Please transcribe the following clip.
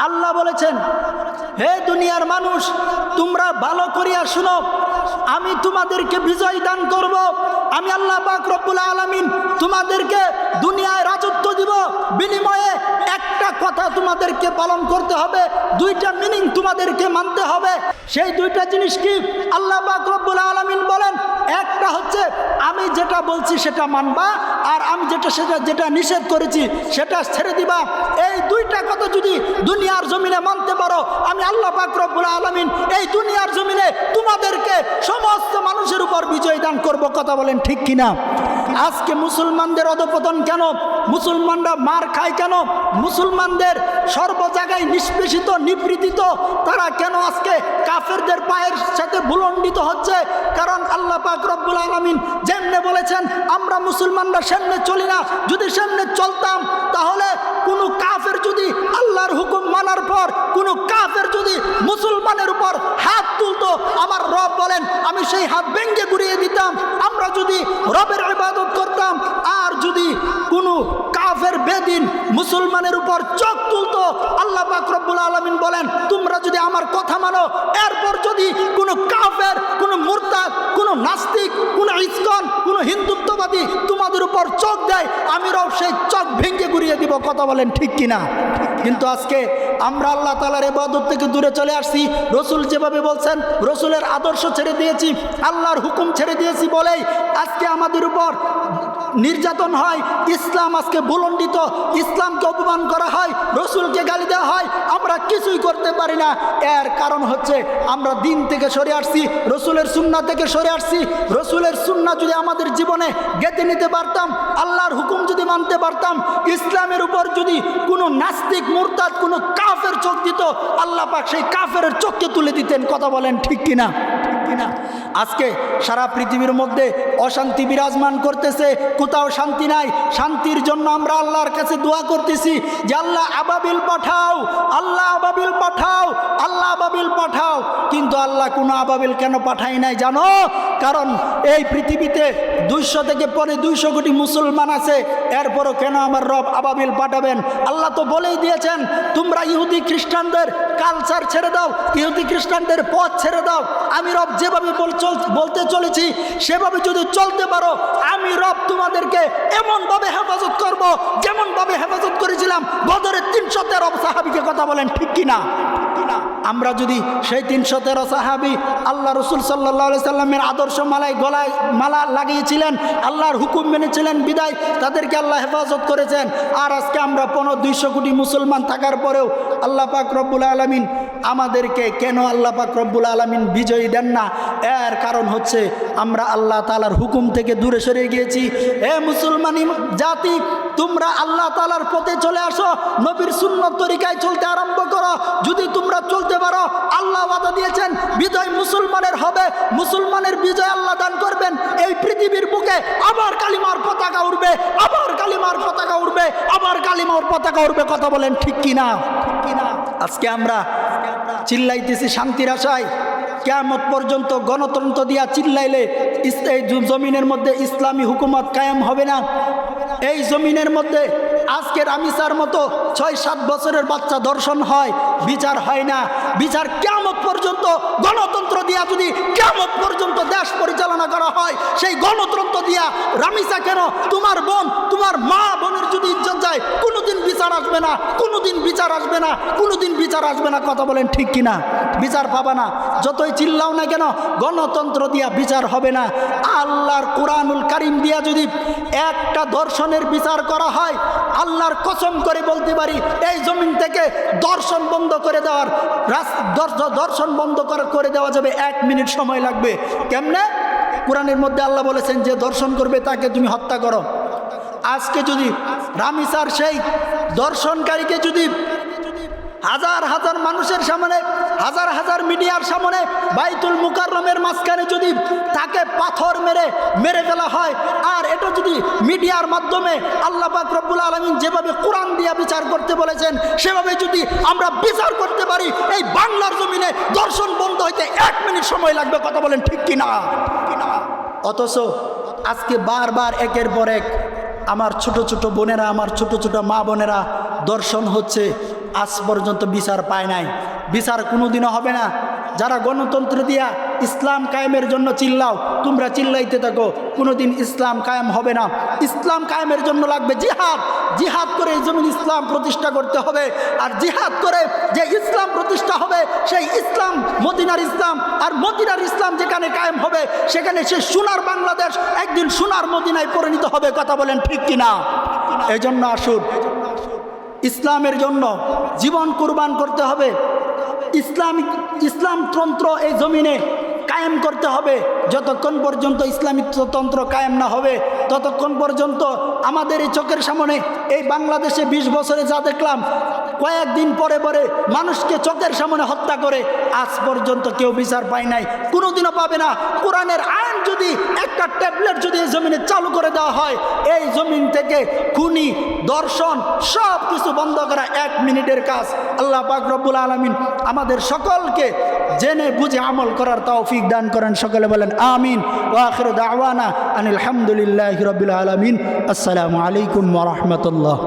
আল্লাহ বলেছেন, হে দুনিয়ার মানুষ, তোমরা ভালো করিয়া শুনো, আমি তোমাদেরকে বিজয় দান করব। আমি আল্লাহ পাক রব্বুল আলামিন তোমাদেরকে দুনিয়ায় রাজত্ব দিব, বিনিময়ে একটা কথা তোমাদেরকে পালন করতে হবে, দুইটা মিনিং তোমাদেরকে মানতে হবে। সেই দুইটা জিনিস কি? আল্লাহ পাক রব্বুল আলামিন বলেন, একটা হচ্ছে আমি যেটা বলছি সেটা মানবা, আর আমি যেটা নিষেধ করেছি সেটা ছেড়ে দিবা। এই দুইটা কথা যদি দুনিয়ার জমিনে মানতে পারো, আমি আল্লাহ পাক রব্বুল আলামিন এই দুনিয়ার জমিনে তোমাদেরকে সমস্ত মানুষের উপর বিজয় দান করব। কথা বলেন ঠিক কিনা? আজকে মুসলমানদের অধঃপতন কেন? মুসলমানরা মার খায় কেন? মুসলমানদের সর্ব জায়গায় নিষ্পেষিত, নিপীড়িত তারা কেন আজকে কাফেরদের পায়ের সাথে ভুলণ্ডিত হচ্ছে? কারণ আল্লাহ পাক রব্বুল আলামিন যেমনে বলেছেন আমরা মুসলমানরা সামনে চলি না। যদি সামনে চলতাম তাহলে কোনো কাফের যদি আল্লাহর হুকুম মানার পর কোনো কাফের যদি মুসলমানের উপর হাত তুলতো, আমার রব বলেন আমি সেই হাত ভেঙে গুড়িয়ে দিতাম। আমরা যদি রবের ইবাদত করতাম, আর যদি কোনো কাফের বেদিন মুসলমানের উপর চোখ তুলতো, আল্লাহ পাক রব্বুল আলামিন বলেন তোমরা যদি আমার কথা মানো, এরপর যদি কোনো কাফের, কোনো মুরতাদ, কোনো নাস্তিক, কোনো ইসকন, কোনো হিন্দুত্ববাদী তোমাদের উপর চোখ দেয়, আমি রব সেই চোখ ভেঙে গুড়িয়ে দিব। কথা বলেন ঠিক কিনা? কিন্তু আজকে আমরা আল্লাহ তাআলার ইবাদত থেকে দূরে চলে আসছি। রসুল যেভাবে বলছেন, রসুলের আদর্শ ছেড়ে দিয়েছি, আল্লাহর হুকুম ছেড়ে দিয়েছি বলেই আজকে আমাদের উপর নির্যাতন হয়। ইসলাম আজকে ভুলণ্ডিত, ইসলামকে অপমান করা হয়, রসুলকে গালি দেওয়া হয়, আমরা কিছুই করতে পারি না। এর কারণ হচ্ছে আমরা দিন থেকে সরে আসছি, রসুলের সুন্নাহ থেকে সরে আসছি। রসুলের সুন্নাহ যদি আমাদের জীবনে গেঁথে নিতে পারতাম, আল্লাহর হুকুম যদি মানতে পারতাম, ইসলামের উপর যদি কোনো নাস্তিক, মুরতাদ, কোনো কাফের চোখ দিত, আল্লাহ পাক সেই কাফের চোখকে তুলে দিতেন। কথা বলেন ঠিক কিনা? আজকে সারা পৃথিবীর মধ্যে অশান্তি বিরাজমান করতেছে, কোথাও শান্তি নাই। শান্তির জন্য আমরা আল্লাহর কাছে দোয়া করতেছি যে আল্লাহ আবাবিল পাঠাও, আল্লাহ আবাবিল পাঠাও, আল্লাহ আবাবিল পাঠাও। কিন্তু আল্লাহ কোনো আবাবিল কেন পাঠায় নাই জানো? কারণ এই পৃথিবীতে 200 থেকে 250 কোটি মুসলমান আছে, এরপরও কেন আমার রব আবাবিল পাঠাবেন? আল্লাহ তো বলেই দিয়েছেন তোমরা ইহুদি খ্রিস্টানদের কালচার ছেড়ে দাও, ইহুদি খ্রিস্টানদের পথ ছেড়ে দাও। আমি রব যেভাবে বলতে চলেছি সেভাবে যদি চলতে পারো, আমি রব তোমাদেরকে এমনভাবে হেফাজত করব যেমনভাবে হেফাজত করেছিলাম বদরের 313 সাহাবীকে। কথা বলেন ঠিক কিনা? আমরা যদি সেই 313 সাহাবী আল্লাহ রসুল সাল্লাল্লাহু আলাইহি সাল্লামের আদর্শ গলায় মালা লাগিয়েছিলেন, আল্লাহর হুকুম মেনেছিলেন, বিদায় তাদেরকে আল্লাহ হেফাজত করেছেন। আর আজকে আমরা 200 কোটি মুসলমান থাকার পরেও আল্লাহ পাক রব্বুল আলামিন আমাদেরকে কেন আল্লাহ পাক রব্বুল আলামিন বিজয়ী দেন না? এর কারণ হচ্ছে আমরা আল্লাহ তাআলার হুকুম থেকে দূরে সরে গিয়েছি। হে মুসলমান জাতি, তোমরা আল্লাহ তাআলার পথে চলে আসো, নবীর সুন্নত তরিকায় চলতে আরম্ভ করো। যদি তোমরা চলতে পারো, আল্লাহ ওয়াদা দিয়েছেন বিজয় মুসলমানের হবে, মুসলমানের বিজয় আল্লাহ দান করবেন। এই পৃথিবীর বুকে আবার কালিমার পতাকা উড়বে, আবার কালিমার পতাকা উড়বে, আবার কালিমার পতাকা উড়বে। কথা বলেন ঠিক কিনা? আজকে আমরা চিল্লাইতেছি শান্তির আশায়, কিয়ামত পর্যন্ত গণতন্ত্র দিয়া চিল্লাইলে এই জমিনের মধ্যে ইসলামী হুকুমত কায়েম হবে না। এই জমিনের মধ্যে আজকে রামিসার মতো 6-7 বছরের বাচ্চা ধর্ষণ হয়, বিচার হয় না। বিচার কিয়ামত পর্যন্ত গণতন্ত্র দিয়া যদি কিয়ামত পর্যন্ত দেশ পরিচালনা করা হয়, সেই গণতন্ত্র দিয়া রামিসা কেন, তোমার বোন, তোমার মা বোনের যদি ইজ্জত যায়, কোনোদিন বিচার আসবে না, কোনোদিন বিচার আসবে না, কোনোদিন বিচার আসবে না। কথা বলেন ঠিক কিনা? বিচার পাবা না, যতই চিল্লাও না কেন, গণতন্ত্র দিয়া বিচার হবে না। আল্লাহর কোরআনুল কারীম দিয়া যদি একটা ধর্ষণের বিচার করা হয়, আল্লাহর কসম করে বলতে পারি এই জমিন থেকে দর্শন বন্ধ করে দেওয়ার দর্শন বন্ধ করে দেওয়া যাবে, 1 মিনিট সময় লাগবে। কেমনে? কোরআনের মধ্যে আল্লাহ বলেছেন যে দর্শন করবে তাকে তুমি হত্যা করো। আজকে যদি রামিসার সেই দর্শনকারীকে যদি হাজার হাজার মানুষের সামনে, হাজার হাজার মিডিয়ার সামনে, বাইতুল মুকাররমের মাঝখানে যদি তাকে পাথর মেরে ফেলা হয়, আর এটা যদি মিডিয়ার মাধ্যমে আল্লাহ পাক রব্বুল আলামিন যেভাবে কোরআন দিয়া বিচার করতে বলেছেন সেভাবে যদি আমরা বিচার করতে পারি, এই বাংলার জমিনে দর্শন বন্ধ হইতে 1 মিনিট সময় লাগবে। কথা বলেন ঠিক কিনা? অথচ আজকে বারবার একের পর এক আমার ছোট ছোট বোনেরা, আমার ছোট ছোট মা বোনেরা দর্শন হচ্ছে। আজ পর্যন্ত বিচার পায় নাই। বিচার কোনোদিনও হবে না। যারা গণতন্ত্র দিয়া ইসলাম কায়েমের জন্য চিল্লাও, তোমরা চিল্লাইতে থাকো, কোনোদিন ইসলাম কায়েম হবে না। ইসলাম কায়েমের জন্য লাগবে জিহাদ। জিহাদ করে এই জমিন ইসলাম প্রতিষ্ঠা করতে হবে। আর জিহাদ করে যে ইসলাম প্রতিষ্ঠা হবে, সেই ইসলাম মদিনার ইসলাম, আর মদিনার ইসলাম যেখানে কায়েম হবে সেখানে সে সোনার বাংলাদেশ একদিন সোনার মদিনায় পরিণত হবে। কথা বলেন ঠিক কিনা? এই জন্য আসুন, ইসলামের জন্য জীবন কুরবান করতে হবে। ইসলামতন্ত্র এই জমিনে কায়েম করতে হবে। যতক্ষণ পর্যন্ত ইসলামিক তন্ত্র কায়েম না হবে, ততক্ষণ পর্যন্ত আমাদের এই চোখের সামনে এই বাংলাদেশে 20 বছরে যা দেখলাম, কয়েকদিন পরে পরে মানুষকে চোখের সামনে হত্যা করে, আজ পর্যন্ত কেউ বিচার পায় নাই, কোনোদিনও পাবে না। কোরআনের আইন যদি একটা ট্যাবলেট যদি এই জমিনে চালু করে দেওয়া হয়, এই জমিন থেকে খুনি, দর্শন সব কিছু বন্ধ করা 1 মিনিটের কাজ। আল্লাহ পাক রব্বুল আলামিন আমাদের সকলকে জেনে বুঝে আমল করার তৌফিক দান করেন। সকলে বলেন আমিন। ওয়া আখিরু দাওয়ানা আনিল হামদুলিল্লাহি রাব্বিল আলামিন। আসসালামু আলাইকুম ওয়া রাহমাতুল্লাহ।